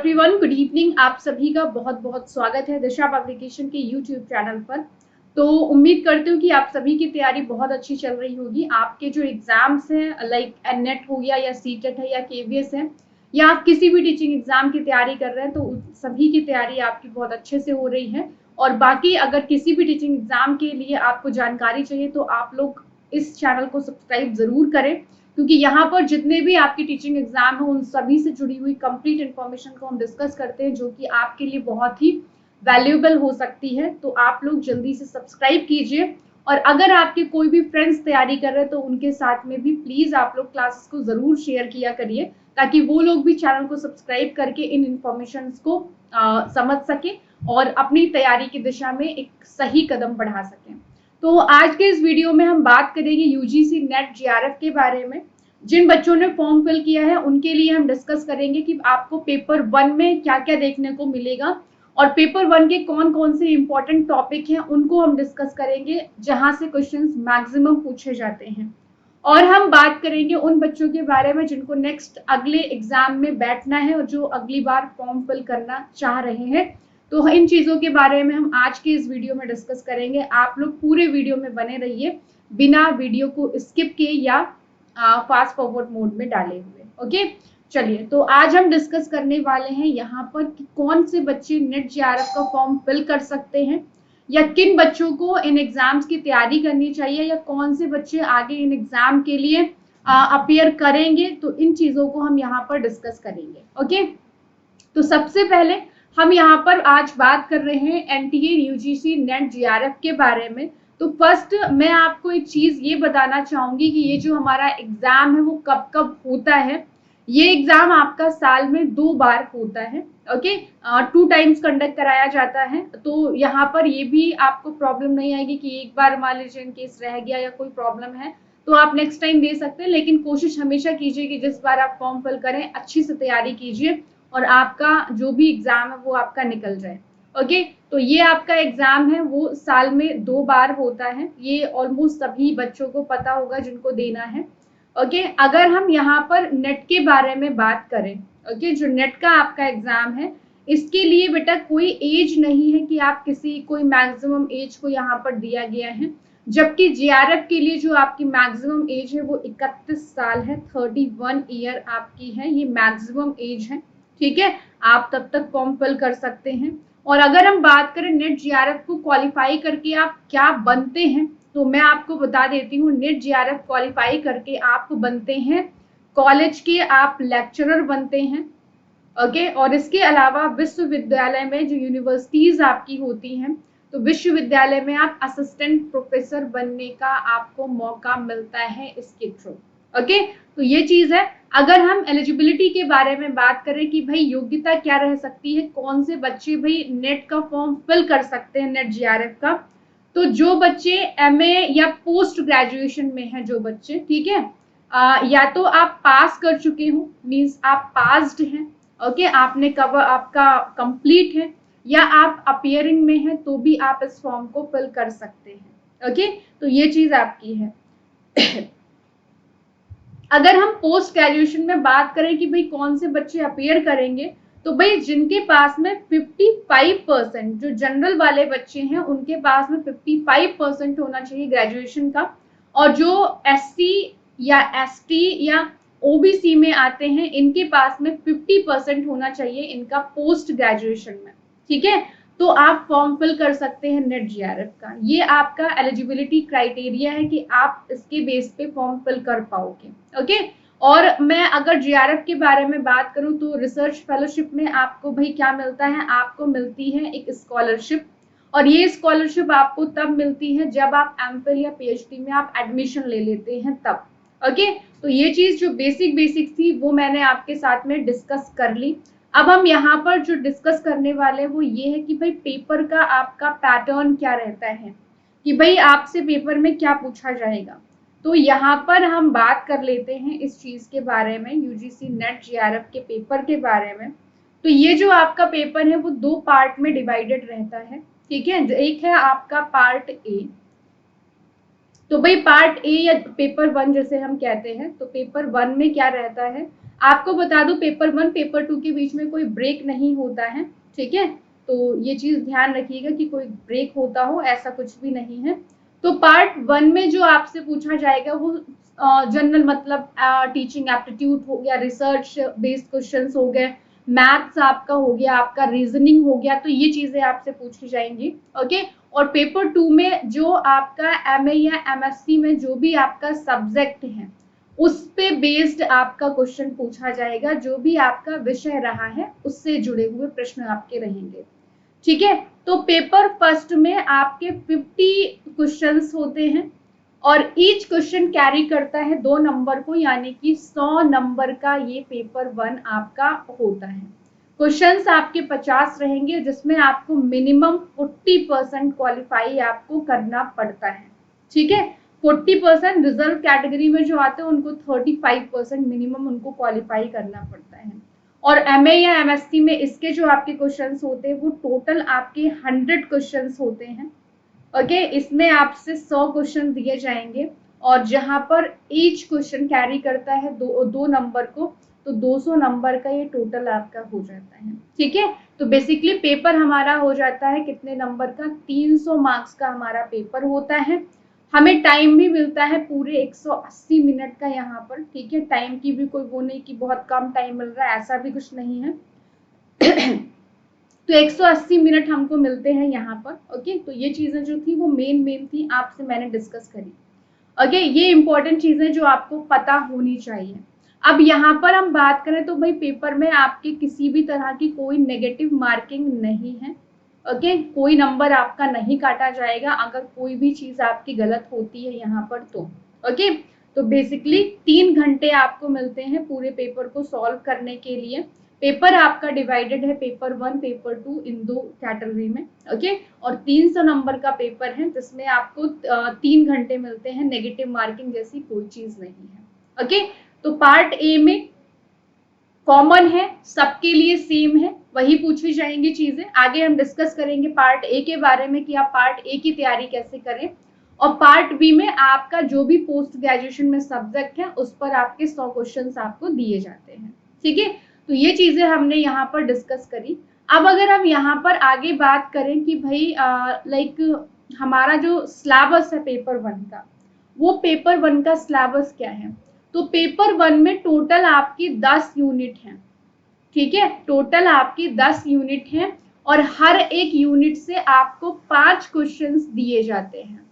Everyone, good evening. आप सभी का बहुत बहुत स्वागत है दिशा पब्लिकेशन के यूट्यूब चैनल पर। तो उम्मीद करती हूँ कि आप सभी की तैयारी बहुत अच्छी चल रही होगी। आपके जो एग्जाम्स हैं लाइक नेट हो गया या सीटेट है या केवीएस है या आप किसी भी टीचिंग एग्जाम की तैयारी कर रहे हैं तो सभी की तैयारी आपकी बहुत अच्छे से हो रही है। और बाकी अगर किसी भी टीचिंग एग्जाम के लिए आपको जानकारी चाहिए तो आप लोग इस चैनल को सब्सक्राइब जरूर करें, क्योंकि यहाँ पर जितने भी आपकी टीचिंग एग्जाम है उन सभी से जुड़ी हुई कंप्लीट इन्फॉर्मेशन को हम डिस्कस करते हैं, जो कि आपके लिए बहुत ही वैल्यूएबल हो सकती है। तो आप लोग जल्दी से सब्सक्राइब कीजिए। और अगर आपके कोई भी फ्रेंड्स तैयारी कर रहे हैं तो उनके साथ में भी प्लीज आप लोग क्लासेस को जरूर शेयर किया करिए, ताकि वो लोग भी चैनल को सब्सक्राइब करके इन इंफॉर्मेशन को समझ सके और अपनी तैयारी की दिशा में एक सही कदम बढ़ा सकें। तो आज के इस वीडियो में हम बात करेंगे यूजीसी नेट जीआरएफ के बारे में। जिन बच्चों ने फॉर्म फिल किया है उनके लिए हम डिस्कस करेंगे कि आपको पेपर 1 में क्या क्या देखने को मिलेगा और पेपर 1 के कौन कौन से इंपॉर्टेंट टॉपिक हैं उनको हम डिस्कस करेंगे, जहां से क्वेश्चंस मैक्सिमम पूछे जाते हैं। और हम बात करेंगे उन बच्चों के बारे में जिनको नेक्स्ट अगले एग्जाम में बैठना है और जो अगली बार फॉर्म फिल करना चाह रहे हैं। तो इन चीजों के बारे में हम आज के इस वीडियो में डिस्कस करेंगे। आप लोग पूरे वीडियो में बने रहिए, बिना वीडियो को स्किप किए या फास्ट फॉरवर्ड मोड में डाले हुए। ओके, चलिए तो आज हम डिस्कस करने वाले हैं यहाँ पर कि कौन से बच्चे नेट जीआरएफ का फॉर्म फिल कर सकते हैं, या किन बच्चों को इन एग्जाम्स की तैयारी करनी चाहिए, या कौन से बच्चे आगे इन एग्जाम के लिए अपीयर करेंगे। तो इन चीजों को हम यहाँ पर डिस्कस करेंगे। ओके, तो सबसे पहले हम यहाँ पर आज बात कर रहे हैं एनटीए यूजीसी नेट जीआरएफ के बारे में। तो फर्स्ट मैं आपको एक चीज ये बताना चाहूंगी कि ये जो हमारा एग्जाम है वो कब कब होता है। ये एग्जाम आपका साल में 2 बार होता है। ओके, 2 टाइम्स कंडक्ट कराया जाता है। तो यहाँ पर ये भी आपको प्रॉब्लम नहीं आएगी कि एक बार मान लीजिए इन केस रह गया या कोई प्रॉब्लम है तो आप नेक्स्ट टाइम दे सकते हैं, लेकिन कोशिश हमेशा कीजिए कि जिस बार आप फॉर्म फिल करें अच्छी से तैयारी कीजिए और आपका जो भी एग्जाम है वो आपका निकल जाए। ओके, तो ये आपका एग्जाम है वो साल में 2 बार होता है। ये ऑलमोस्ट सभी बच्चों को पता होगा जिनको देना है। ओके, अगर हम यहाँ पर नेट के बारे में बात करें, ओके, जो नेट का आपका एग्जाम है इसके लिए बेटा कोई एज नहीं है कि आप कोई मैक्सिमम एज को यहाँ पर दिया गया है। जबकि जीआरएफ के लिए जो आपकी मैक्सिमम एज है वो 31 साल है, 31 ईयर आपकी है, ये मैक्सिमम एज है। ठीक है, आप तब तक फॉर्म फिल कर सकते हैं। और अगर हम बात करें नेट जीआरएफ को क्वालिफाई करके आप क्या बनते हैं, तो मैं आपको बता देती हूँ नेट जीआरएफ क्वालिफाई करके आप बनते हैं कॉलेज के आप लेक्चरर बनते हैं। ओके, और इसके अलावा विश्वविद्यालय में जो यूनिवर्सिटीज आपकी होती हैं तो विश्वविद्यालय में आप असिस्टेंट प्रोफेसर बनने का आपको मौका मिलता है इसके थ्रू। ओके, तो ये चीज है। अगर हम एलिजिबिलिटी के बारे में बात करें कि भाई योग्यता क्या रह सकती है, कौन से बच्चे भाई नेट का फॉर्म फिल कर सकते हैं नेट जीआरएफ का, तो जो बच्चे एमए या पोस्ट ग्रेजुएशन में हैं जो बच्चे, ठीक है, या तो आप पास कर चुके हो, मीन्स आप पास्ड हैं। ओके, आपने कवर आपका कंप्लीट है, या आप अपियरिंग में हैं तो भी आप इस फॉर्म को फिल कर सकते हैं। ओके, तो ये चीज आपकी है। अगर हम पोस्ट ग्रेजुएशन में बात करें कि भाई कौन से बच्चे अपियर करेंगे, तो भाई जिनके पास में 55%, जो जनरल वाले बच्चे हैं उनके पास में 55% होना चाहिए ग्रेजुएशन का, और जो एससी या एसटी या ओबीसी में आते हैं इनके पास में 50% होना चाहिए इनका पोस्ट ग्रेजुएशन में। ठीक है, तो आप फॉर्म फिल कर सकते हैं नेट जीआरएफ का। ये आपका एलिजिबिलिटी क्राइटेरिया है कि आप इसके बेस पे फॉर्म फिल कर पाओगे। ओके, और मैं अगर जीआरएफ के बारे में बात करूं तो रिसर्च फेलोशिप में आपको भाई क्या मिलता है, आपको मिलती है एक स्कॉलरशिप। और ये स्कॉलरशिप आपको तब मिलती है जब आप एमफिल या पीएचडी में आप एडमिशन ले लेते हैं तब। ओके, तो ये चीज जो बेसिक थी वो मैंने आपके साथ में डिस्कस कर ली। अब हम यहाँ पर जो डिस्कस करने वाले हैं वो ये है कि भाई पेपर का आपका पैटर्न क्या रहता है, कि भाई आपसे पेपर में क्या पूछा जाएगा। तो यहाँ पर हम बात कर लेते हैं इस चीज के बारे में, यूजीसी नेट जीआरएफ के पेपर के बारे में। तो ये जो आपका पेपर है वो 2 पार्ट में डिवाइडेड रहता है। ठीक है, एक है आपका पार्ट ए तो भाई पार्ट ए या पेपर 1 जैसे हम कहते हैं, तो पेपर 1 में क्या रहता है, आपको बता दूं पेपर 1 पेपर 2 के बीच में कोई ब्रेक नहीं होता है, ठीक है। तो ये चीज ध्यान रखिएगा कि कोई ब्रेक होता हो, ऐसा कुछ भी नहीं है। तो पार्ट 1 में जो आपसे पूछा जाएगा वो जनरल मतलब टीचिंग एप्टीट्यूड हो गया, रिसर्च बेस्ड क्वेश्चंस हो गए, मैथ्स आपका हो गया, आपका रीजनिंग हो गया, तो ये चीजें आपसे पूछी जाएंगी, ओके। और पेपर 2 में जो आपका एमए या एमएससी में जो भी आपका सब्जेक्ट है उस पे बेस्ड आपका क्वेश्चन पूछा जाएगा, जो भी आपका विषय रहा है उससे जुड़े हुए प्रश्न आपके रहेंगे, ठीक है। तो पेपर फर्स्ट में आपके 50 क्वेश्चंस होते हैं और ईच क्वेश्चन कैरी करता है 2 नंबर को, यानी कि 100 नंबर का ये पेपर 1 आपका होता है। क्वेश्चंस आपके 50 रहेंगे, जिसमें आपको मिनिमम 40% क्वालिफाई आपको करना पड़ता है, ठीक है। 40% रिजर्व कैटेगरी में जो आते हैं उनको 35% मिनिमम उनको क्वालिफाई करना पड़ता है। और एमए या एमएससी में इसके जो आपके क्वेश्चंस होते हैं वो टोटल आपके 100 क्वेश्चंस होते हैं, ओके। इसमें आपसे 100 क्वेश्चन दिए जाएंगे और जहां पर ईच क्वेश्चन कैरी करता है दो नंबर को, तो 200 नंबर का ये टोटल आपका हो जाता है, ठीक है। तो बेसिकली पेपर हमारा हो जाता है कितने नंबर का, 300 मार्क्स का हमारा पेपर होता है। हमें टाइम भी मिलता है पूरे 180 मिनट का यहाँ पर, ठीक है। टाइम की भी कोई वो नहीं कि बहुत कम टाइम मिल रहा है, ऐसा भी कुछ नहीं है। तो 180 मिनट हमको मिलते हैं यहाँ पर, ओके। तो ये चीजें जो थी वो मेन थी, आपसे मैंने डिस्कस करी, ओके। ये इंपॉर्टेंट चीजें जो आपको पता होनी चाहिए। अब यहाँ पर हम बात करें तो भाई पेपर में आपके किसी भी तरह की कोई नेगेटिव मार्किंग नहीं है, ओके। कोई नंबर आपका नहीं काटा जाएगा अगर कोई भी चीज आपकी गलत होती है यहाँ पर, तो ओके। तो बेसिकली 3 घंटे आपको मिलते हैं पूरे पेपर को सॉल्व करने के लिए। पेपर आपका डिवाइडेड है पेपर 1 पेपर 2 इन 2 कैटेगरी में, ओके। और 300 नंबर का पेपर है जिसमें आपको 3 घंटे मिलते हैं, नेगेटिव मार्किंग जैसी कोई चीज नहीं है, ओके। तो पार्ट ए में कॉमन है, सबके लिए सेम है, वही पूछी जाएंगी चीजें। आगे हम डिस्कस करेंगे पार्ट ए के बारे में कि आप पार्ट ए की तैयारी कैसे करें। और पार्ट बी में आपका जो भी पोस्ट ग्रेजुएशन में सब्जेक्ट है उस पर आपके 100 क्वेश्चंस आपको दिए जाते हैं, ठीक है। तो ये चीजें हमने यहाँ पर डिस्कस करी। अब अगर हम यहाँ पर आगे बात करें कि भाई लाइक हमारा जो सिलेबस है पेपर 1 का, वो पेपर 1 का सिलेबस क्या है। तो पेपर 1 में टोटल आपकी 10 यूनिट है, ठीक है। टोटल आपकी 10 यूनिट है और हर एक यूनिट से आपको 5 क्वेश्चंस दिए जाते हैं।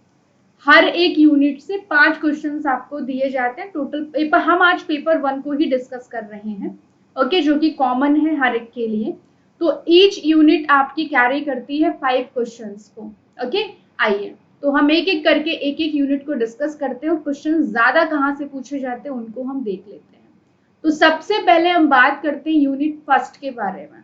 हर एक यूनिट से 5 क्वेश्चंस आपको दिए जाते हैं टोटल पेपर। हम आज पेपर 1 को ही डिस्कस कर रहे हैं, ओके, जो कि कॉमन है हर एक के लिए। तो ईच यूनिट आपकी कैरी करती है 5 क्वेश्चंस को, ओके। आइए तो हम एक एक करके एक एक यूनिट को डिस्कस करते हैं और क्वेश्चन ज्यादा कहाँ से पूछे जाते हैं उनको हम देख लेते हैं। तो सबसे पहले हम बात करते हैं यूनिट फर्स्ट के बारे में।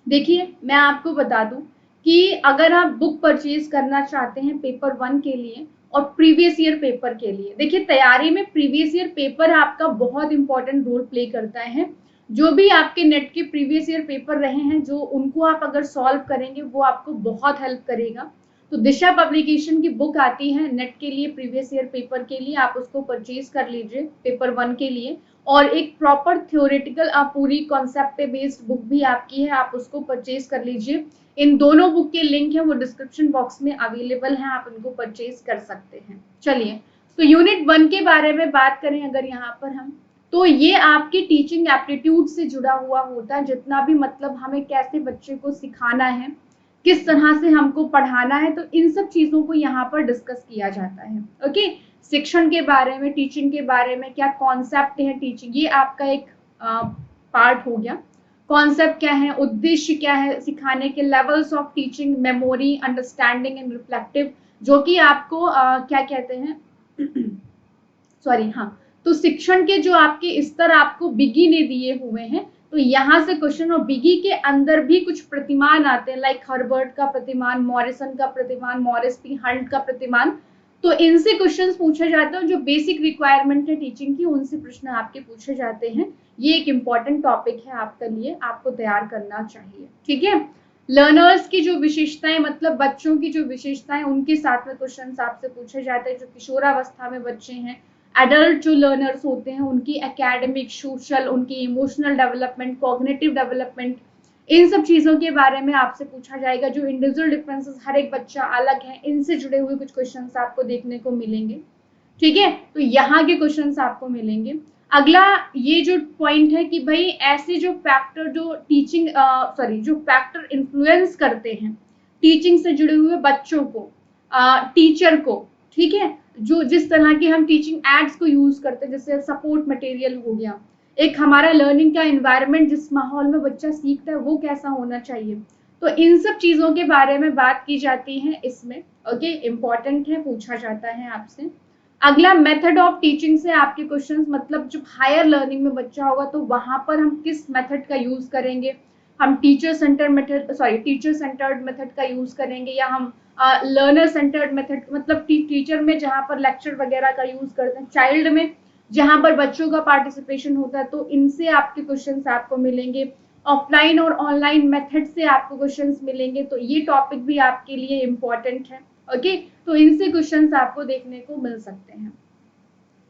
देखिए मैं आपको बता दूं कि अगर आप बुक परचेज करना चाहते हैं पेपर 1 के लिए और प्रीवियस ईयर पेपर के लिए, देखिए तैयारी में प्रीवियस ईयर पेपर आपका बहुत इंपॉर्टेंट रोल प्ले करता है। जो भी आपके नेट के प्रीवियस ईयर पेपर रहे हैं, जो उनको आप अगर सॉल्व करेंगे वो आपको बहुत हेल्प करेगा। तो दिशा पब्लिकेशन की बुक आती है नेट के लिए, प्रीवियस ईयर पेपर के लिए, आप उसको परचेज कर लीजिए पेपर 1 के लिए। और एक प्रॉपर थ्योरेटिकल पूरी कॉन्सेप्ट पे बेस्ड बुक भी आपकी है, आप उसको परचेज कर लीजिए। इन दोनों बुक के लिंक है वो डिस्क्रिप्शन बॉक्स में अवेलेबल है, आप उनको परचेज कर सकते हैं। चलिए तो यूनिट 1 के बारे में बात करें अगर यहाँ पर हम, तो ये आपकी टीचिंग एप्टीट्यूड से जुड़ा हुआ होता है। जितना भी मतलब हमें कैसे बच्चे को सिखाना है, किस तरह से हमको पढ़ाना है, तो इन सब चीजों को यहाँ पर डिस्कस किया जाता है, ओके। शिक्षण के बारे में, टीचिंग के बारे में, क्या कॉन्सेप्ट है टीचिंग, ये आपका एक पार्ट हो गया। कॉन्सेप्ट क्या है, उद्देश्य क्या है सिखाने के, levels of teaching, memory, understanding and reflective, जो कि आपको क्या कहते हैं सॉरी हाँ, तो शिक्षण के जो आपके स्तर आपको बिगी ने दिए हुए हैं, तो यहाँ से क्वेश्चन, और बिगी के अंदर भी कुछ प्रतिमान आते हैं, लाइक हर्बर्ट का प्रतिमान, मॉरिसन का प्रतिमान, मॉरिस पी हंट का प्रतिमान। तो इनसे क्वेश्चंस पूछे जाते हैं, जो बेसिक रिक्वायरमेंट है टीचिंग की उनसे प्रश्न आपके पूछे जाते हैं। ये एक इम्पॉर्टेंट टॉपिक है आपके लिए, आपको तैयार करना चाहिए, ठीक है। लर्नर्स की जो विशेषताएं, मतलब बच्चों की जो विशेषताएं, उनके साथ में क्वेश्चन आपसे पूछे जाते हैं। जो किशोरावस्था में बच्चे हैं, एडल्ट जो लर्नर्स होते हैं, उनकी एकेडमिक, सोशल, उनकी इमोशनल डेवलपमेंट, कॉग्निटिव डेवलपमेंट, इन सब चीजों के बारे में आपसे पूछा जाएगा। जो इंडिविजुअल डिफरेंसेस, हर एक बच्चा अलग है, इनसे जुड़े हुए कुछ क्वेश्चंस आपको देखने को मिलेंगे। ठीक है, तो यहाँ के क्वेश्चंस आपको मिलेंगे। अगला ये जो पॉइंट है कि भाई ऐसे जो फैक्टर जो टीचिंग जो फैक्टर इन्फ्लुएंस करते हैं टीचिंग से जुड़े हुए बच्चों को, टीचर को, ठीक है, जो जिस तरह के हम टीचिंग एड्स को यूज करते हैं, जैसे सपोर्ट मटेरियल हो गया, एक हमारा लर्निंग का एनवायरनमेंट, जिस माहौल में बच्चा सीखता है वो कैसा होना चाहिए, तो इन सब चीजों के बारे में बात की जाती है इसमें। ओके, इम्पॉर्टेंट है, पूछा जाता है आपसे। अगला मेथड ऑफ टीचिंग से आपके क्वेश्चंस, मतलब जब हायर लर्निंग में बच्चा होगा तो वहां पर हम किस मेथड का यूज करेंगे, हम टीचर सेंटर्ड मेथड का यूज करेंगे, या हम लर्नर सेंटर्ड मेथड, मतलब टीचर में जहां पर लेक्चर वगैरह का यूज करते हैं, चाइल्ड में जहां पर बच्चों का पार्टिसिपेशन होता है, तो इनसे आपके क्वेश्चंस आपको मिलेंगे। ऑफलाइन और ऑनलाइन मेथड से आपको क्वेश्चंस मिलेंगे, तो ये टॉपिक भी आपके लिए इम्पोर्टेंट है। ओके, तो इनसे क्वेश्चंस आपको देखने को मिल सकते हैं।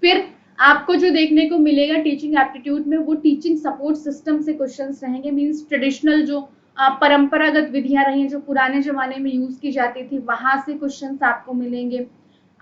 फिर आपको जो देखने को मिलेगा टीचिंग एप्टीट्यूड में, वो टीचिंग सपोर्ट सिस्टम से क्वेश्चंस रहेंगे। मींस ट्रेडिशनल जो परंपरागत विधियां रही हैं, जो पुराने जमाने में यूज की जाती थी, वहां से क्वेश्चंस आपको मिलेंगे।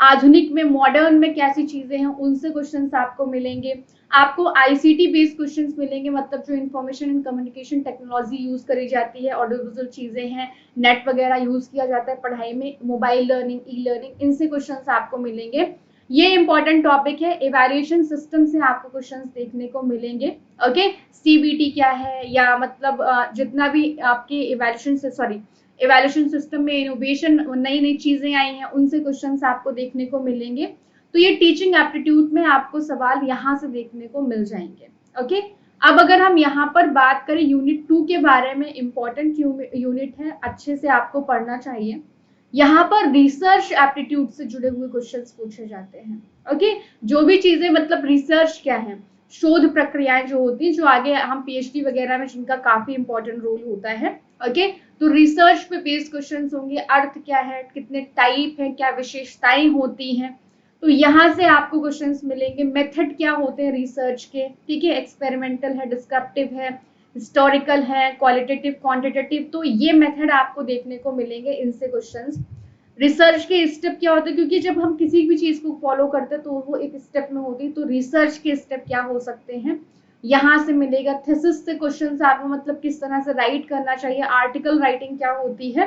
आधुनिक में, मॉडर्न में कैसी चीजें हैं, उनसे क्वेश्चंस आपको मिलेंगे। आपको आईसीटी बेस्ड क्वेश्चंस मिलेंगे, मतलब जो information and communication technology use करी जाती है, ऑडियो विजुअल चीजें हैं, नेट वगैरह यूज किया जाता है पढ़ाई में, मोबाइल लर्निंग, ई लर्निंग, इनसे क्वेश्चंस आपको मिलेंगे। ये इंपॉर्टेंट टॉपिक है। इवैल्यूएशन सिस्टम से आपको क्वेश्चंस देखने को मिलेंगे। ओके, सीबीटी क्या है, या मतलब जितना भी आपके इवैल्यूएशन सिस्टम में इनोवेशन, नई नई चीजें आई हैं, उनसे क्वेश्चंस आपको देखने को मिलेंगे। तो ये टीचिंग एप्टीट्यूड में आपको सवाल यहाँ से देखने को मिल जाएंगे। ओके, अब अगर हम यहाँ पर बात करें यूनिट 2 के बारे में, इंपॉर्टेंट यूनिट है, अच्छे से आपको पढ़ना चाहिए। यहाँ पर रिसर्च एप्टीट्यूड से जुड़े हुए क्वेश्चंस पूछे जाते हैं। ओके, जो भी चीजें, मतलब रिसर्च क्या है, शोध प्रक्रियाएं जो होती है, जो आगे हम पीएचडी वगैरह में जिनका काफी इंपॉर्टेंट रोल होता है। ओके, तो रिसर्च पे बेस्ड क्वेश्चंस होंगे। अर्थ क्या है, कितने टाइप है, क्या विशेषताएं होती हैं, तो यहाँ से आपको क्वेश्चंस मिलेंगे। मेथड क्या होते हैं रिसर्च के, ठीक है, एक्सपेरिमेंटल है, डिस्क्रिप्टिव है, हिस्टोरिकल है, क्वालिटेटिव, क्वांटिटेटिव, तो ये मेथड आपको देखने को मिलेंगे, इनसे क्वेश्चंस। रिसर्च के स्टेप क्या होते हैं, क्योंकि जब हम किसी भी चीज को फॉलो करते हैं तो वो एक स्टेप में होती है, तो रिसर्च के स्टेप क्या हो सकते हैं, यहाँ से मिलेगा। थीसिस से क्वेश्चंस आपको, मतलब किस तरह से राइट करना चाहिए, आर्टिकल राइटिंग क्या होती है,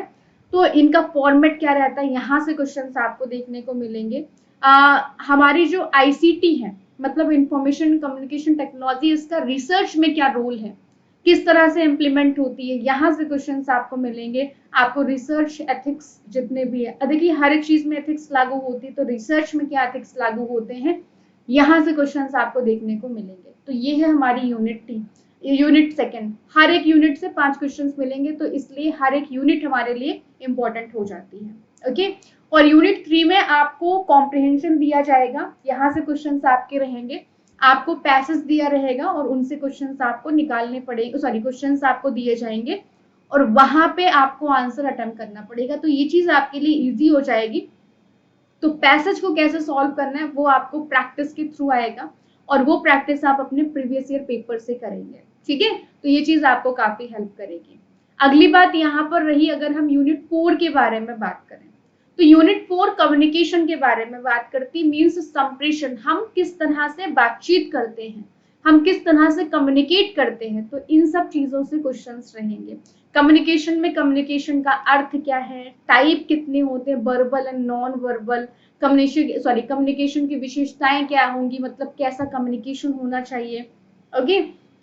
तो इनका फॉर्मेट क्या रहता है, यहाँ से क्वेश्चंस आपको देखने को मिलेंगे। हमारी जो आईसीटी है, मतलब इंफॉर्मेशन कम्युनिकेशन टेक्नोलॉजी, इसका रिसर्च में क्या रोल है, किस तरह से इम्प्लीमेंट होती है, यहाँ से क्वेश्चंस आपको मिलेंगे। आपको रिसर्च एथिक्स जितने भी है, देखिए हर एक चीज में एथिक्स लागू होती है, तो रिसर्च में क्या एथिक्स लागू होते हैं, यहाँ से क्वेश्चंस आपको देखने को मिलेंगे। तो ये है हमारी यूनिट सेकंड। हर एक यूनिट से 5 क्वेश्चंस मिलेंगे, तो इसलिए हर एक यूनिट हमारे लिए इंपॉर्टेंट हो जाती है। ओके, और यूनिट 3 में आपको कॉम्प्रिहेंशन दिया जाएगा, यहाँ से क्वेश्चंस आपके रहेंगे। आपको पैसेज दिया रहेगा और उनसे क्वेश्चंस आपको निकालने पड़ेंगे, क्वेश्चंस आपको दिए जाएंगे और वहां पे आपको आंसर अटेम्प्ट करना पड़ेगा, तो ये चीज आपके लिए इजी हो जाएगी। तो पैसेज को कैसे सॉल्व करना है वो आपको प्रैक्टिस के थ्रू आएगा, और वो प्रैक्टिस आप अपने प्रीवियस ईयर पेपर से करेंगे। ठीक है, तो ये चीज आपको काफी हेल्प करेगी। अगली बात यहाँ पर रही, अगर हम यूनिट 4 के बारे में बात करें, तो यूनिट 4 कम्युनिकेशन के बारे में बात करती, मीन्स संप्रेषण, हम किस तरह से बातचीत करते हैं, हम किस तरह से कम्युनिकेट करते हैं, तो इन सब चीजों से क्वेश्चंस रहेंगे। कम्युनिकेशन में कम्युनिकेशन का अर्थ क्या है, टाइप कितने होते हैं, verbal and non verbal, communication की विशेषताएं क्या होंगी, मतलब कैसा कम्युनिकेशन होना चाहिए। ओके,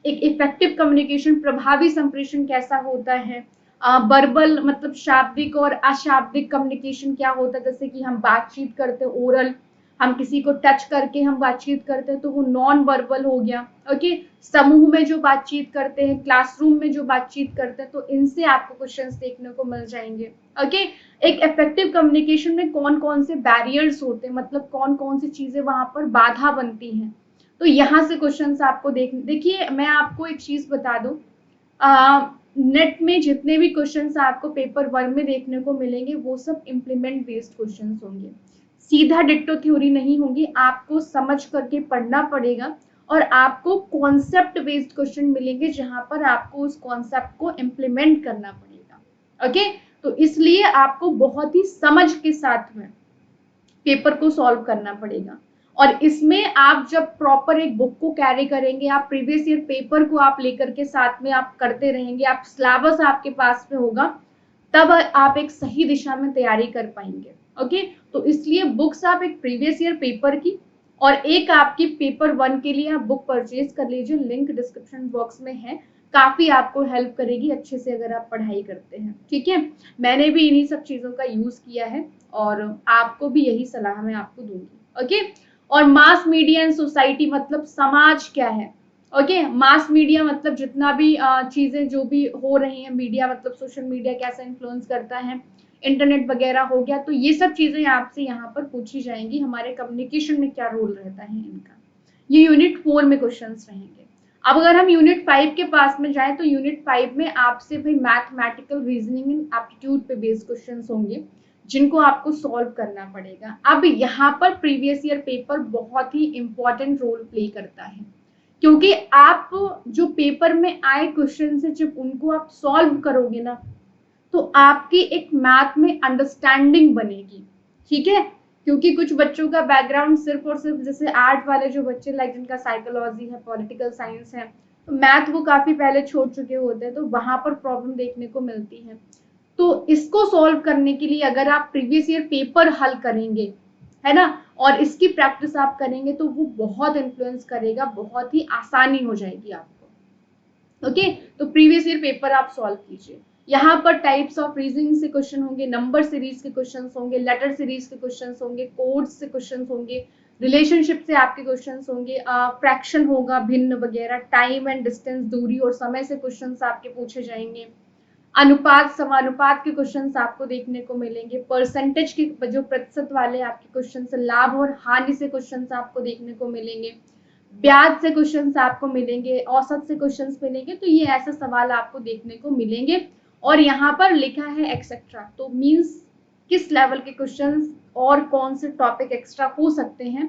एक इफेक्टिव कम्युनिकेशन, प्रभावी संप्रेषण कैसा होता है, वर्बल मतलब शाब्दिक और अशाब्दिक कम्युनिकेशन क्या होता है, जैसे कि हम बातचीत करते हैं ओरल, हम किसी को टच करके हम बातचीत करते हैं तो वो नॉन वर्बल हो गया। ओके, समूह में जो बातचीत करते हैं, क्लासरूम में जो बातचीत करते हैं, तो इनसे आपको क्वेश्चंस देखने को मिल जाएंगे। ओके, एक इफेक्टिव कम्युनिकेशन में कौन कौन से बैरियर्स होते हैं, मतलब कौन कौन सी चीजें वहां पर बाधा बनती हैं, तो यहाँ से क्वेश्चंस आपको देखिए मैं आपको एक चीज बता दूं, नेट में जितने भी क्वेश्चंस आपको पेपर 1 में देखने को मिलेंगे वो सब इम्प्लीमेंट बेस्ड क्वेश्चंस होंगे, सीधा डिट्टो थ्योरी नहीं होगी, आपको समझ करके पढ़ना पड़ेगा और आपको कॉन्सेप्ट बेस्ड क्वेश्चन मिलेंगे जहां पर आपको उस कॉन्सेप्ट को इम्प्लीमेंट करना पड़ेगा। ओके, तो इसलिए आपको बहुत ही समझ के साथ में पेपर को सॉल्व करना पड़ेगा। और इसमें आप जब प्रॉपर एक बुक को कैरी करेंगे, आप प्रीवियस ईयर पेपर को आप लेकर के साथ में आप करते रहेंगे, आप सिलेबस आपके पास में होगा, तब आप एक सही दिशा में तैयारी कर पाएंगे। ओके, तो इसलिए बुक्स आप एक प्रीवियस ईयर पेपर की और एक आपकी पेपर 1 के लिए आप बुक परचेज कर लीजिए, लिंक डिस्क्रिप्शन बॉक्स में है, काफी आपको हेल्प करेगी अच्छे से अगर आप पढ़ाई करते हैं। ठीक है, मैंने भी इन्हीं सब चीजों का यूज किया है और आपको भी यही सलाह मैं आपको दूंगी। ओके, और मास मीडिया एंड सोसाइटी मतलब समाज क्या है। ओके, मास मीडिया मतलब जितना भी चीजें जो भी हो रही हैं, मीडिया मतलब सोशल मीडिया कैसा इन्फ्लुएंस करता है, इंटरनेट वगैरह हो गया, तो ये सब चीजें आपसे यहाँ पर पूछी जाएंगी, हमारे कम्युनिकेशन में क्या रोल रहता है इनका, ये यूनिट 4 में क्वेश्चंस रहेंगे। अब अगर हम यूनिट 5 के पास में जाएं तो यूनिट 5 में आपसे भाई मैथमेटिकल रीजनिंग एंड एप्टीट्यूड पे बेस्ड क्वेश्चंस होंगे जिनको आपको सॉल्व करना पड़ेगा। अब यहाँ पर प्रीवियस ईयर पेपर बहुत ही इंपॉर्टेंट रोल प्ले करता है, क्योंकि आप जो पेपर में आए क्वेश्चन है जब उनको आप सॉल्व करोगे ना, तो आपकी एक मैथ में अंडरस्टैंडिंग बनेगी। ठीक है, क्योंकि कुछ बच्चों का बैकग्राउंड सिर्फ और सिर्फ जैसे आर्ट वाले जो बच्चे लाइक जिनका साइकोलॉजी है, पॉलिटिकल साइंस है, तो मैथ वो काफी पहले छोड़ चुके होते हैं, तो वहां पर प्रॉब्लम देखने को मिलती है। तो इसको सॉल्व करने के लिए अगर आप प्रीवियस ईयर पेपर हल करेंगे, है ना, और इसकी प्रैक्टिस आप करेंगे तो वो बहुत इन्फ्लुएंस करेगा, बहुत ही आसानी हो जाएगी आपको। ओके, तो प्रीवियस ईयर पेपर आप सॉल्व कीजिए। यहाँ पर टाइप्स ऑफ रीजनिंग से क्वेश्चन होंगे, नंबर सीरीज के क्वेश्चन होंगे, लेटर सीरीज के क्वेश्चन होंगे, कोड्स से क्वेश्चन होंगे, रिलेशनशिप से आपके क्वेश्चन होंगे, फ्रैक्शन होगा, भिन्न वगैरह, टाइम एंड डिस्टेंस दूरी और समय से क्वेश्चन आपके पूछे जाएंगे, अनुपात समानुपात के क्वेश्चंस आपको देखने को मिलेंगे, परसेंटेज के जो प्रतिशत वाले आपके क्वेश्चंस, लाभ और हानि से क्वेश्चंस आपको देखने को मिलेंगे, ब्याज से क्वेश्चंस आपको मिलेंगे, औसत से क्वेश्चंस मिलेंगे। तो ये ऐसे सवाल आपको देखने को मिलेंगे और यहाँ पर लिखा है एक्सेट्रा, तो मींस किस लेवल के क्वेश्चंस और कौन से टॉपिक एक्स्ट्रा हो सकते हैं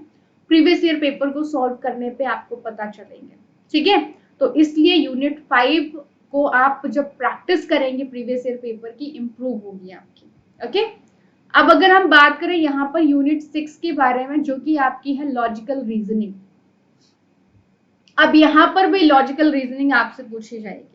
प्रीवियस ईयर पेपर को सॉल्व करने पे आपको पता चलेंगे। ठीक है, तो इसलिए यूनिट 5 को आप जब प्रैक्टिस करेंगे प्रीवियस ईयर पेपर की, इंप्रूव होगी आपकी। ओके, अब अगर हम बात करें यहाँ पर यूनिट 6 के बारे में, जो कि आपकी है लॉजिकल रीजनिंग। अब यहाँ पर भी लॉजिकल रीजनिंग आपसे पूछी जाएगी।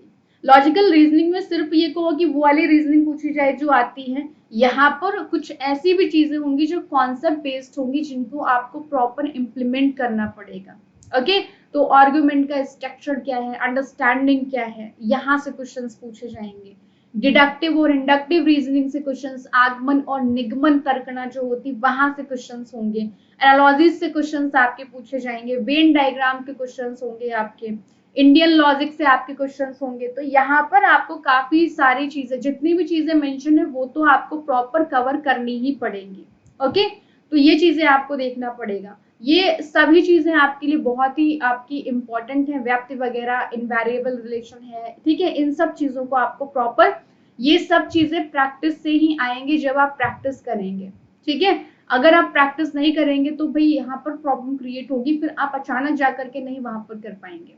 लॉजिकल रीजनिंग में सिर्फ ये कहो कि वो वाली रीजनिंग पूछी जाए जो आती है, यहाँ पर कुछ ऐसी भी चीजें होंगी जो कॉन्सेप्ट बेस्ड होंगी जिनको आपको प्रॉपर इम्प्लीमेंट करना पड़ेगा। ओके, तो आर्गुमेंट का स्ट्रक्चर क्या है, अंडरस्टैंडिंग क्या है, यहाँ से क्वेश्चंस पूछे जाएंगे। डिडक्टिव और इंडक्टिव रीजनिंग से क्वेश्चंस, आगमन और निगमन तर्कना जो होती वहां से क्वेश्चंस होंगे, एनालॉजिस से क्वेश्चंस आपके पूछे जाएंगे, वेन डायग्राम के क्वेश्चंस होंगे आपके, इंडियन लॉजिक से आपके क्वेश्चंस होंगे। तो यहाँ पर आपको काफी सारी चीजें, जितनी भी चीजें मेंशन है वो तो आपको प्रॉपर कवर करनी ही पड़ेंगी। ओके, तो ये चीजें आपको देखना पड़ेगा। ये सभी चीजें आपके लिए बहुत ही आपकी इंपॉर्टेंट है, व्याप्ति वगैरह, इनवेरिएबल रिलेशन है, ठीक है, इन सब चीजों को आपको प्रॉपर, ये सब चीजें प्रैक्टिस से ही आएंगे जब आप प्रैक्टिस करेंगे। ठीक है, अगर आप प्रैक्टिस नहीं करेंगे तो भाई यहाँ पर प्रॉब्लम क्रिएट होगी, फिर आप अचानक जा करके नहीं वहां पर कर पाएंगे।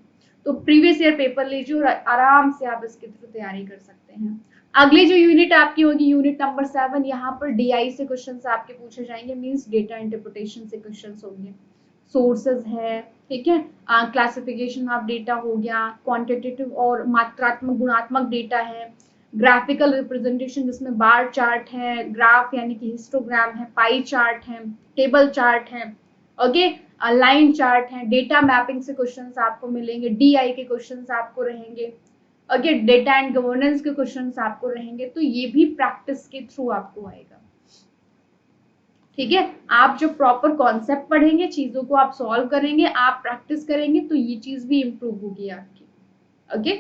तो प्रीवियस ईयर पेपर लीजिए और आराम से आप इसके थ्रू तैयारी कर सकते हैं। अगली जो यूनिट आपकी होगी यूनिट नंबर 7, यहाँ पर डीआई से क्वेश्चंस आपके पूछे जाएंगे, मींस डेटा इंटरप्रिटेशन से क्वेश्चंस होंगे, सोर्सेज है, ठीक है, क्लासिफिकेशन ऑफ डेटा हो गया, क्वांटिटेटिव और मात्रात्मक गुणात्मक डेटा है, ग्राफिकल रिप्रेजेंटेशन जिसमें बार चार्ट है, ग्राफ यानी कि हिस्टोग्राम है, पाई चार्ट है, टेबल चार्ट है, ओके, लाइन चार्ट है, डेटा मैपिंग से क्वेश्चंस आपको मिलेंगे, डीआई के क्वेश्चंस आपको रहेंगे, ओके, डेटा एंड गवर्नेंस के क्वेश्चंस आपको रहेंगे। तो ये भी प्रैक्टिस के थ्रू आपको आएगा। ठीक है, आप जो प्रॉपर कॉन्सेप्ट पढ़ेंगे, चीजों को आप सॉल्व करेंगे, आप प्रैक्टिस करेंगे, तो ये चीज भी इंप्रूव होगी आपकी। ओके,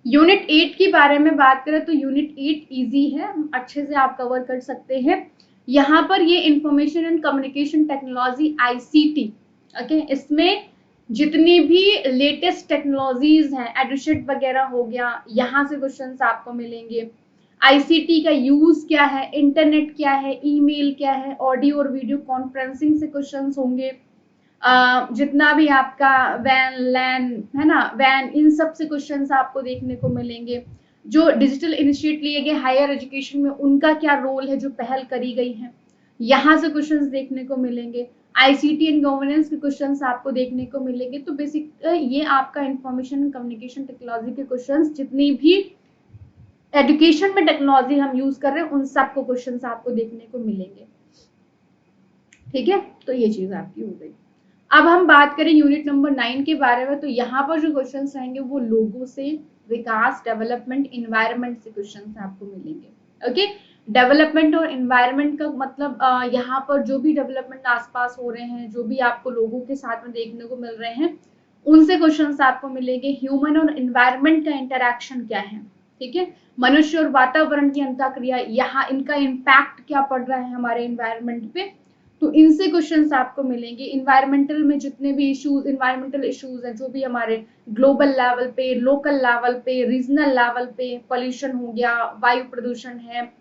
यूनिट 8 के बारे में बात करें तो यूनिट 8 इजी है, अच्छे से आप कवर कर सकते हैं। यहाँ पर ये information and communication technology ICT, okay, इसमें जितनी भी लेटेस्ट टेक्नोलॉजीज हैं, एडुशेट वगैरह हो गया, यहाँ से क्वेश्चंस आपको मिलेंगे। आईसीटी का यूज क्या है, इंटरनेट क्या है, ईमेल क्या है, ऑडियो और वीडियो कॉन्फ्रेंसिंग से क्वेश्चंस होंगे। जितना भी आपका वैन लैन है ना, वैन, इन सब से क्वेश्चंस आपको देखने को मिलेंगे। जो डिजिटल इनिशिएटिव लिए गए हायर एजुकेशन में, उनका क्या रोल है, जो पहल करी गई है, यहाँ से क्वेश्चंस देखने को मिलेंगे। आईसीटी एंड गवर्नेंस के क्वेश्चंस आपको देखने को मिलेंगे। तो बेसिक ये आपका इंफॉर्मेशन कम्युनिकेशन टेक्नोलॉजी के क्वेश्चंस, जितनी भी एजुकेशन में टेक्नोलॉजी हम यूज कर रहे हैं, उन सबको क्वेश्चंस आपको देखने को मिलेंगे। ठीक है, तो ये चीज आपकी हो गई। अब हम बात करें यूनिट नंबर 9 के बारे में। तो यहाँ पर जो क्वेश्चंस रहेंगे वो लोगों से, विकास, डेवलपमेंट, इन्वायरमेंट से क्वेश्चंस आपको मिलेंगे। ओके, डेवलपमेंट और इन्वायरमेंट का मतलब यहाँ पर जो भी डेवलपमेंट आसपास हो रहे हैं, जो भी आपको लोगों के साथ में देखने को मिल रहे हैं, उनसे क्वेश्चंस आपको मिलेंगे। ह्यूमन और इन्वायरमेंट का इंटरेक्शन क्या है, ठीक है, मनुष्य और वातावरण की अंतःक्रिया, यहाँ इनका इम्पैक्ट क्या पड़ रहा है हमारे इन्वायरमेंट पे, तो इनसे क्वेश्चंस आपको मिलेंगे। इन्वायरमेंटल में जितने भी इश्यूज, इन्वायरमेंटल इश्यूज हैं, जो भी हमारे ग्लोबल लेवल पे, लोकल लेवल पे, रीजनल लेवल पे, पॉल्यूशन हो गया, वायु प्रदूषण है,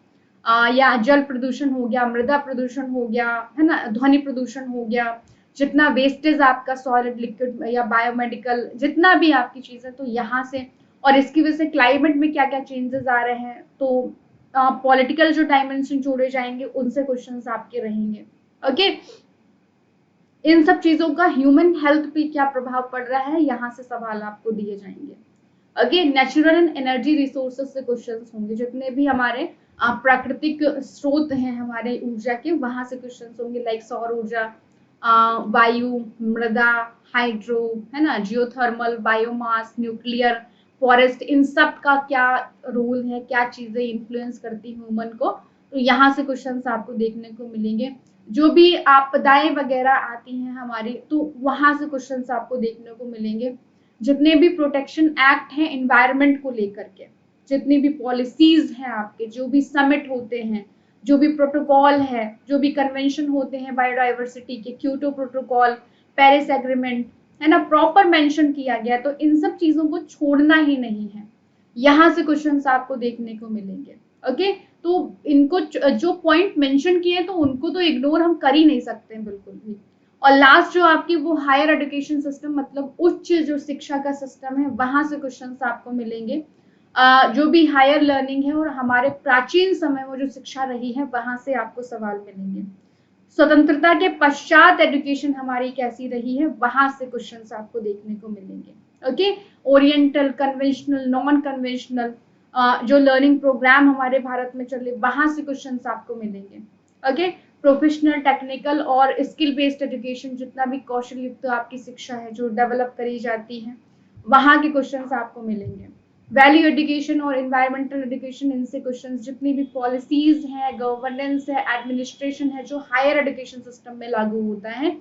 या जल प्रदूषण हो गया, मृदा प्रदूषण हो गया, है ना, ध्वनि प्रदूषण हो गया, जितना वेस्टेज आपका सॉलिड, लिक्विड या बायोमेडिकल, जितना भी आपकी चीज है, तो यहाँ से, और इसकी वजह से क्लाइमेट में क्या क्या चेंजेस आ रहे हैं, तो पॉलिटिकल जो डायमेंशन जोड़े जाएंगे, उनसे क्वेश्चंस आपके रहेंगे। ओके, इन सब चीजों का ह्यूमन हेल्थ पे क्या प्रभाव पड़ रहा है, यहाँ से सवाल आपको दिए जाएंगे। Okay, natural and energy resources से क्वेश्चंस होंगे, जितने भी हमारे प्राकृतिक स्रोत हैं हमारे ऊर्जा के, वहां से क्वेश्चंस होंगे, लाइक सौर ऊर्जा, वायु, मृदा, हाइड्रो, है ना, जियोथर्मल, बायोमास, न्यूक्लियर, फॉरेस्ट, इन सब का क्या रोल है, क्या चीजें इन्फ्लुएंस करती ह्यूमन को, तो यहाँ से क्वेश्चंस आपको देखने को मिलेंगे। जो भी आपदाएं वगैरह आती हैं हमारी, तो वहां से क्वेश्चंस आपको देखने को मिलेंगे। जितने भी प्रोटेक्शन एक्ट हैं एनवायरनमेंट को लेकर के, जितनी भी पॉलिसीज हैं आपके, जो भी समिट होते हैं, जो भी प्रोटोकॉल है, जो भी कन्वेंशन होते हैं बायोडाइवर्सिटी के, क्योटो प्रोटोकॉल, पेरिस एग्रीमेंट, है ना, प्रॉपर मेंशन किया गया, तो इन सब चीजों को छोड़ना ही नहीं है। यहाँ से क्वेश्चंस आपको देखने को मिलेंगे। ओके, तो इनको जो पॉइंट मेंशन किए, तो उनको तो इग्नोर हम कर ही नहीं सकते हैं बिल्कुल भी। और लास्ट जो आपकी वो हायर एजुकेशन सिस्टम, मतलब उच्च जो शिक्षा का सिस्टम है, वहां से क्वेश्चंस आपको मिलेंगे। जो भी हायर लर्निंग है और हमारे प्राचीन समय में जो शिक्षा रही है, वहां से आपको सवाल मिलेंगे। स्वतंत्रता के पश्चात एजुकेशन हमारी कैसी रही है, वहां से क्वेश्चंस आपको देखने को मिलेंगे। Okay, oriental, conventional, non conventional, जो लर्निंग प्रोग्राम हमारे भारत में चले, वहां से क्वेश्चंस आपको मिलेंगे। ओके, प्रोफेशनल, टेक्निकल और स्किल बेस्ड एजुकेशन, जितना भी कौशल युक्त आपकी शिक्षा है जो डेवलप करी जाती है, वहां के क्वेश्चंस आपको मिलेंगे। वैल्यू एजुकेशन और एनवायरमेंटल एजुकेशन, इनसे क्वेश्चंस, जितनी भी पॉलिसीज हैं, गवर्नेंस है, एडमिनिस्ट्रेशन है, जो हायर एजुकेशन सिस्टम में लागू होता है,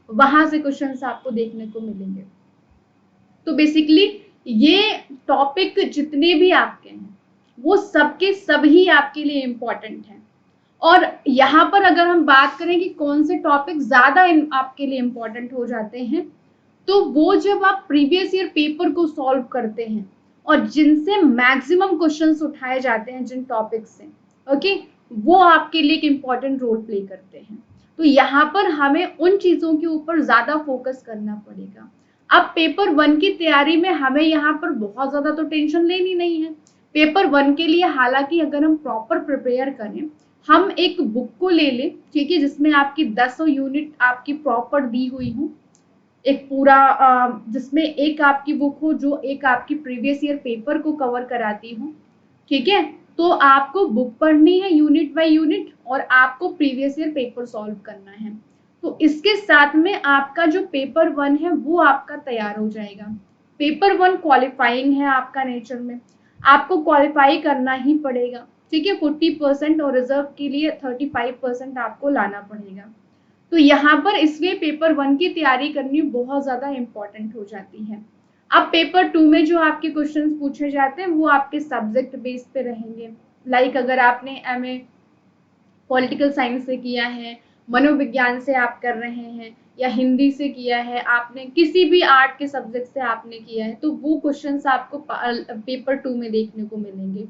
वहां से क्वेश्चंस आपको देखने को मिलेंगे। तो बेसिकली ये टॉपिक जितने भी आपके हैं, वो सबके सभी आपके लिए इम्पोर्टेंट हैं। और यहाँ पर अगर हम बात करें कि कौन से टॉपिक ज्यादा आपके लिए इम्पोर्टेंट हो जाते हैं, तो वो जब आप प्रीवियस ईयर पेपर को सॉल्व करते हैं और जिनसे मैक्सिमम क्वेश्चंस उठाए जाते हैं, जिन टॉपिक से, ओके, वो आपके लिए एक इम्पॉर्टेंट रोल प्ले करते हैं। तो यहाँ पर हमें उन चीजों के ऊपर ज्यादा फोकस करना पड़ेगा। अब पेपर 1 की तैयारी में हमें यहाँ पर बहुत ज्यादा तो टेंशन लेनी नहीं है। पेपर 1 के लिए हालांकि अगर हम प्रॉपर प्रिपेयर करें, हम एक बुक को ले लें, ठीक है, जिसमें आपकी 10 यूनिट आपकी प्रॉपर दी हुई हो, एक पूरा जिसमें एक आपकी बुक हो जो एक आपकी प्रीवियस ईयर पेपर को कवर कराती हो, ठीक है, तो आपको बुक पढ़नी है यूनिट बाय यूनिट, और आपको प्रीवियस ईयर पेपर सॉल्व करना है। तो इसके साथ में आपका जो पेपर 1 है वो आपका तैयार हो जाएगा। पेपर 1 क्वालिफाइंग है आपका नेचर में, आपको क्वालिफाई करना ही पड़ेगा, ठीक है, 40% और रिजर्व के लिए 35% आपको लाना पड़ेगा। तो यहाँ पर इसलिए पेपर 1 की तैयारी करनी बहुत ज्यादा इंपॉर्टेंट हो जाती है। अब पेपर 2 में जो आपके क्वेश्चंस पूछे जाते हैं, वो आपके सब्जेक्ट बेस पे रहेंगे। लाइक अगर आपने एमए पॉलिटिकल साइंस से किया है, मनोविज्ञान से आप कर रहे हैं, या हिंदी से किया है, आपने किसी भी आर्ट के सब्जेक्ट से आपने किया है, तो वो क्वेश्चंस आपको पेपर 2 में देखने को मिलेंगे।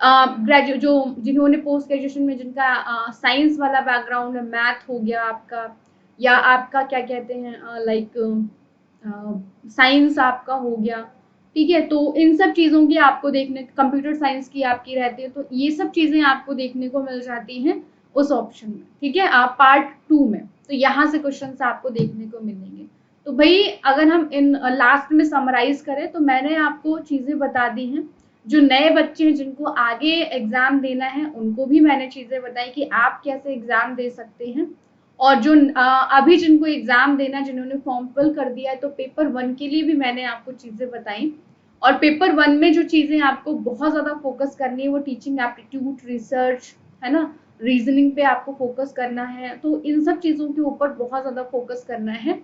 ग्रेजुएट जो जिन्होंने पोस्ट ग्रेजुएशन में जिनका साइंस वाला बैकग्राउंड है, मैथ हो गया आपका, या आपका क्या कहते हैं लाइक साइंस आपका हो गया, ठीक है, तो इन सब चीज़ों की आपको देखने, कंप्यूटर साइंस की आपकी रहती है, तो ये सब चीज़ें आपको देखने को मिल जाती हैं उस ऑप्शन में, ठीक है, आप पार्ट 2 में, तो यहाँ से क्वेश्चन आपको देखने को मिलेंगे। तो भाई अगर हम इन लास्ट में समराइज करें तो मैंने आपको चीज़ें बता दी हैं। जो नए बच्चे हैं जिनको आगे एग्जाम देना है उनको भी मैंने चीज़ें बताई कि आप कैसे एग्जाम दे सकते हैं, और जो अभी जिनको एग्जाम देना, जिन्होंने फॉर्म फिल कर दिया है, तो पेपर 1 के लिए भी मैंने आपको चीज़ें बताई। और पेपर 1 में जो चीज़ें आपको बहुत ज़्यादा फोकस करनी है वो टीचिंग एप्टीट्यूड, रिसर्च, है ना, रीजनिंग पे आपको फोकस करना है, तो इन सब चीज़ों के ऊपर बहुत ज़्यादा फोकस करना है।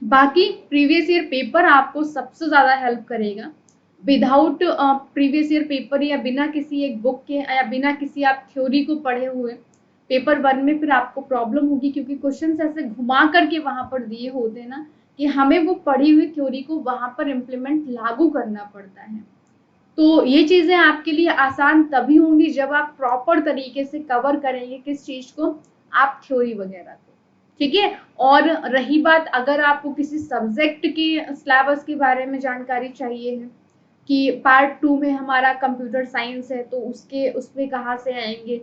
बाकी प्रीवियस ईयर पेपर आपको सबसे ज़्यादा हेल्प करेगा। विदाउट प्रीवियस ईयर पेपर या बिना किसी एक बुक के या बिना किसी आप थ्योरी को पढ़े हुए पेपर 1 में फिर आपको प्रॉब्लम होगी, क्योंकि क्वेश्चंस ऐसे घुमा करके वहां पर दिए होते हैं ना कि हमें वो पढ़ी हुई थ्योरी को वहां पर इम्प्लीमेंट लागू करना पड़ता है। तो ये चीजें आपके लिए आसान तभी होंगी जब आप प्रॉपर तरीके से कवर करेंगे किस चीज को, आप थ्योरी वगैरह को, ठीक है। और रही बात अगर आपको किसी सब्जेक्ट के सिलेबस के बारे में जानकारी चाहिए है कि पार्ट 2 में हमारा कंप्यूटर साइंस है तो उसमें कहाँ से आएंगे,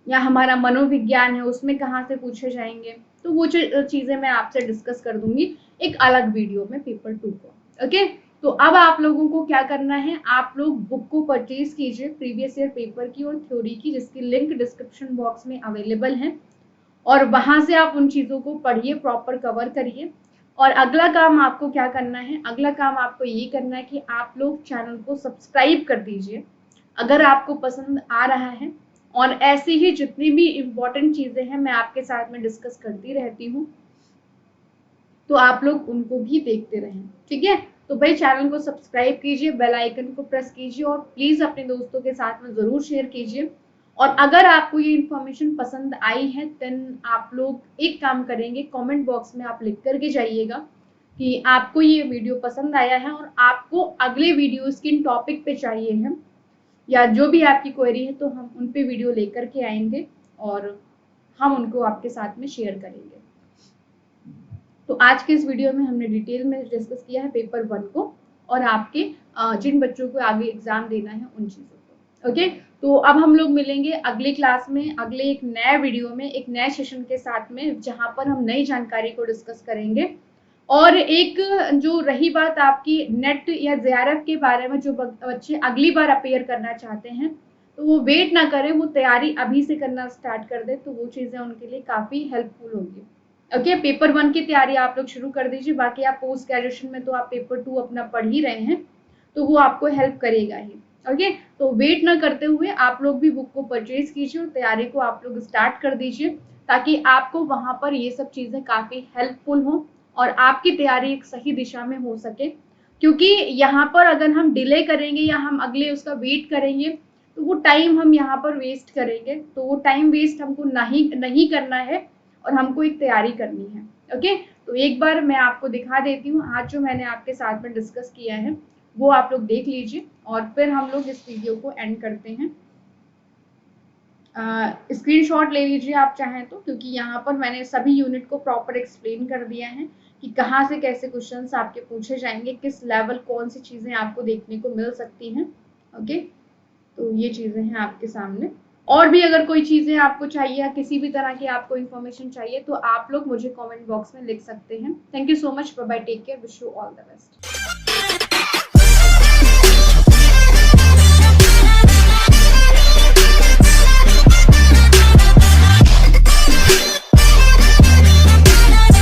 या हमारा मनोविज्ञान है उसमें कहाँ से पूछे जाएंगे, तो वो चीज़ें मैं आपसे डिस्कस कर दूंगी एक अलग वीडियो में पेपर 2 को। ओके, तो अब आप लोगों को क्या करना है, आप लोग बुक को परचेज कीजिए प्रीवियस ईयर पेपर की और थ्योरी की, जिसकी लिंक डिस्क्रिप्शन बॉक्स में अवेलेबल है, और वहां से आप उन चीज़ों को पढ़िए, प्रॉपर कवर करिए। और अगला काम आपको क्या करना है, अगला काम आपको ये करना है कि आप लोग चैनल को सब्सक्राइब कर दीजिए अगर आपको पसंद आ रहा है, और ऐसी ही जितनी भी इम्पोर्टेंट चीज़ें हैं मैं आपके साथ में डिस्कस करती रहती हूँ, तो आप लोग उनको भी देखते रहें, ठीक है। तो भाई चैनल को सब्सक्राइब कीजिए, बेल आइकन को प्रेस कीजिए, और प्लीज़ अपने दोस्तों के साथ में ज़रूर शेयर कीजिए। और अगर आपको ये इन्फॉर्मेशन पसंद आई है देन आप लोग एक काम करेंगे, कमेंट बॉक्स में आप लिख करके जाइएगा कि आपको ये वीडियो पसंद आया है और आपको अगले वीडियोस किन टॉपिक पे चाहिए है, या जो भी आपकी क्वेरी है, तो हम उन पे वीडियो लेकर के आएंगे और हम उनको आपके साथ में शेयर करेंगे। तो आज के इस वीडियो में हमने डिटेल में डिस्कस किया है पेपर 1 को और आपके जिन बच्चों को आगे एग्जाम देना है उन चीज़ों को। ओके, तो अब हम लोग मिलेंगे अगले क्लास में, अगले एक नए वीडियो में, एक नए सेशन के साथ में, जहां पर हम नई जानकारी को डिस्कस करेंगे। और एक जो रही बात आपकी नेट या जेआरएफ के बारे में, जो बच्चे अगली बार अपेयर करना चाहते हैं तो वो वेट ना करें, वो तैयारी अभी से करना स्टार्ट कर दे, तो वो चीज़ें उनके लिए काफ़ी हेल्पफुल होगी। ओके, पेपर 1 की तैयारी आप लोग शुरू कर दीजिए, बाकी आप पोस्ट ग्रेजुएशन में तो आप पेपर 2 अपना पढ़ ही रहे हैं, तो वो आपको हेल्प करेगा ही। ओके, तो वेट ना करते हुए आप लोग भी बुक को परचेज कीजिए और तैयारी को आप लोग स्टार्ट कर दीजिए, ताकि आपको वहाँ पर ये सब चीज़ें काफ़ी हेल्पफुल हों और आपकी तैयारी एक सही दिशा में हो सके। क्योंकि यहाँ पर अगर हम डिले करेंगे या हम अगले उसका वेट करेंगे तो वो टाइम हम यहाँ पर वेस्ट करेंगे, तो वो टाइम वेस्ट हमको नहीं करना है और हमको एक तैयारी करनी है। ओके, तो एक बार मैं आपको दिखा देती हूँ आज जो मैंने आपके साथ में डिस्कस किया है वो आप लोग देख लीजिए, और फिर हम लोग इस वीडियो को एंड करते हैं। स्क्रीनशॉट ले लीजिए आप चाहें तो, क्योंकि यहाँ पर मैंने सभी यूनिट को प्रॉपर एक्सप्लेन कर दिया है कि कहाँ से कैसे क्वेश्चंस आपके पूछे जाएंगे, किस लेवल कौन सी चीज़ें आपको देखने को मिल सकती हैं। ओके, तो ये चीज़ें हैं आपके सामने। और भी अगर कोई चीज़ें आपको चाहिए या किसी भी तरह की आपको इन्फॉर्मेशन चाहिए तो आप लोग मुझे कमेंट बॉक्स में लिख सकते हैं। Thank you so much, bye bye, take care, wish you all the best.